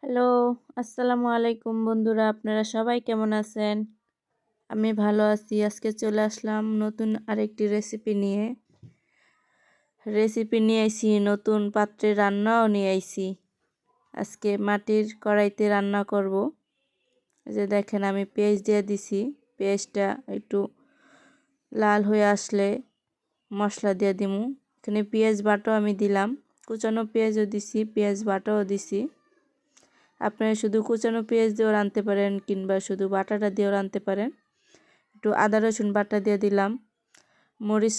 Hello, আসসালামু আলাইকুম বন্ধুরা। আপনারা সবাই কেমন আছেন? আমি ভালো আছি। আজকে চলে আসলাম নতুন আরেকটি রেসিপি নিয়ে। নিয়ে আইছি, নতুন পাত্রে রান্নাও নিয়ে আইছি। আজকে মাটির কড়াইতে রান্না করব। এই যে দেখেন আমি পেঁয়াজ দিয়ে দিছি। পেঁয়াজটা একটু লাল হয়ে আসলে মশলা দিয়ে দিমু। এখানে পেঁয়াজ বাটাও আমি দিলাম। কুচানো পেঁয়াজও দিছি, পেঁয়াজ বাটাও দিছি। আপনারা শুধু কুচানো পেঁয়াজ দিয়েও রাঁধতে পারেন কিংবা শুধু বাটাটা দিয়েও রাঁধতে পারেন। একটু আদা রসুন বাটা দিয়ে দিলাম, মরিচ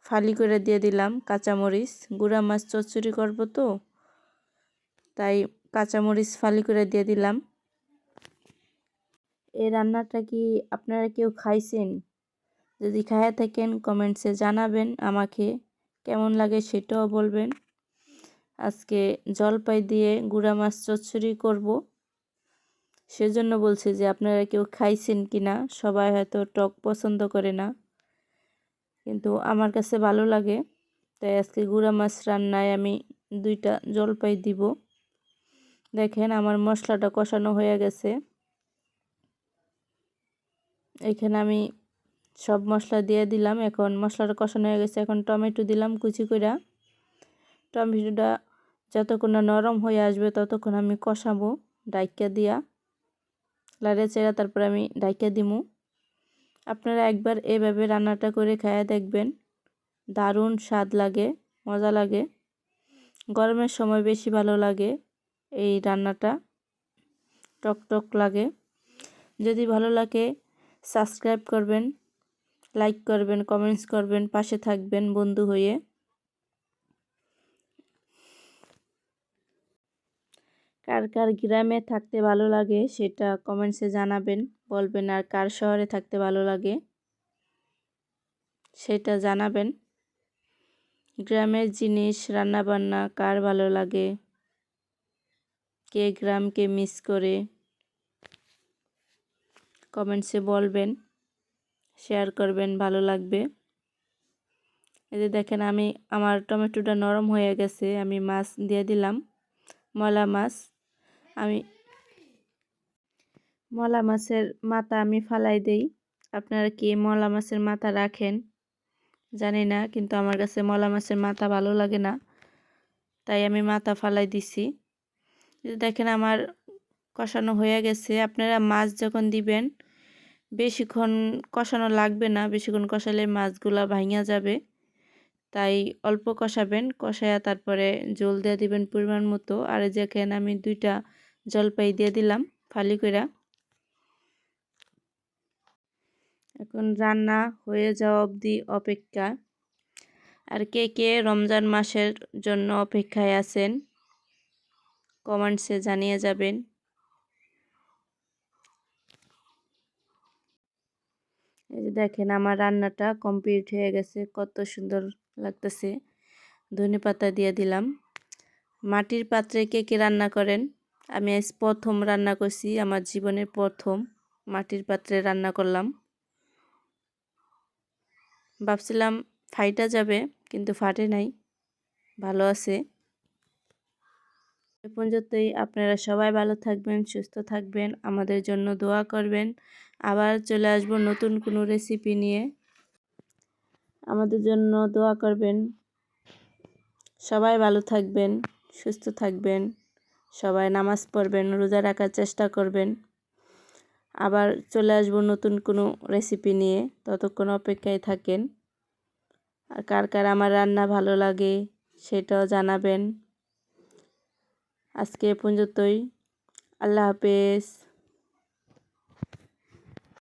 ফালি করে দিয়ে দিলাম, কাঁচামরিচ। গুঁড়া মাছ চচ্চড়ি করবো তো, তাই কাঁচামরিচ ফালি করে দিয়ে দিলাম। এই রান্নাটা কি আপনারা কেউ খাইছেন? যদি খাইয়া থাকেন কমেন্টসে জানাবেন আমাকে, কেমন লাগে সেটাও বলবেন। আজকে জলপাই দিয়ে গুঁড়া মাছ চচ্চড়ি করব, সেজন্য বলছি যে আপনারা কেউ খাইছেন কিনা। সবাই হয়তো টক পছন্দ করে না, কিন্তু আমার কাছে ভালো লাগে। তাই আজকে গুঁড়া মাছ রান্নায় আমি 2টা জলপাই দিব। দেখেন আমার মশলাটা কষানো হয়ে গেছে। এখানে আমি সব মশলা দিয়ে দিলাম। এখন মশলাটা কষানো হয়ে গেছে। এখন টমেটো দিলাম কুচি কইরা। টমেটোটা যতক্ষণ না নরম হয়ে আসবে ততক্ষণ আমি কষাবো ডাইকা দিয়া, লাড়ে চেড়া তারপর আমি ডাইকা দিমু। আপনারা একবার এভাবে রান্নাটা করে খায়া দেখবেন, দারুণ স্বাদ লাগে, মজা লাগে। গরমের সময় বেশি ভালো লাগে এই রান্নাটা, টক টক লাগে। যদি ভালো লাগে সাবস্ক্রাইব করবেন, লাইক করবেন, কমেন্টস করবেন, পাশে থাকবেন বন্ধু হয়ে। কার কার গ্রামে থাকতে ভালো লাগে সেটা কমেন্টসে জানাবেন, বলবেন। আর কার শহরে থাকতে ভালো লাগে সেটা জানাবেন। গ্রামের জিনিস রান্নাবান্না কার ভালো লাগে, কে গ্রামকে মিস করে, কমেন্টসে বলবেন, শেয়ার করবেন, ভালো লাগবে। এই যে দেখেন আমার টমেটোটা নরম হয়ে গেছে। আমি মাছ দিয়ে দিলাম, মলা মাছ। আমি মলা মাছের মাথা আমি ফালাই দেই। আপনারা কি মলা মাছের মাথা রাখেন জানি না, কিন্তু আমার কাছে মলা মাছের মাথা ভালো লাগে না, তাই আমি মাথা ফালাই দিছি। দেখেন আমার কষানো হয়ে গেছে। আপনারা মাছ যখন দিবেন বেশিক্ষণ কষানো লাগবে না, বেশিক্ষণ কষালে মাছগুলা ভাঙা যাবে। তাই অল্প কষাবেন, কষায়া তারপরে জল দিয়ে দিবেন পরিমাণ মতো। আর যেখানে আমি 2টা জলপাই দিয়ে দিলাম ফালি কইরা। এখন রান্না হয়ে যাওয়া অবধি অপেক্ষা। আর কে কে রমজান মাসের জন্য অপেক্ষায় আছেন কমেন্টসে জানিয়ে যাবেন। এই যে দেখেন আমার রান্নাটা কমপ্লিট হয়ে গেছে, কত সুন্দর লাগতেছে। ধনেপাতা দিয়ে দিলাম। মাটির পাত্রে কে কে রান্না করেন? আমি আজ প্রথম রান্না করছি, আমার জীবনের প্রথম মাটির পাত্রে রান্না করলাম। ভাবছিলাম ফাইটা যাবে, কিন্তু ফাটে নাই, ভালো আছে। এ পর্যন্তই। আপনারা সবাই ভালো থাকবেন, সুস্থ থাকবেন, আমাদের জন্য দোয়া করবেন। আবার চলে আসব নতুন কোনো রেসিপি নিয়ে। আমাদের জন্য দোয়া করবেন। সবাই ভালো থাকবেন, সুস্থ থাকবেন, সবাই নামাজ পড়বেন, রোজা রাখার চেষ্টা করবেন। আবার চলে আসব নতুন কোনো রেসিপি নিয়ে, ততক্ষণ অপেক্ষায় থাকেন। আর কার কার আমার রান্না ভালো লাগে সেটাও জানাবেন। আজকে এ পর্যন্তই। আল্লাহ হাফেজ।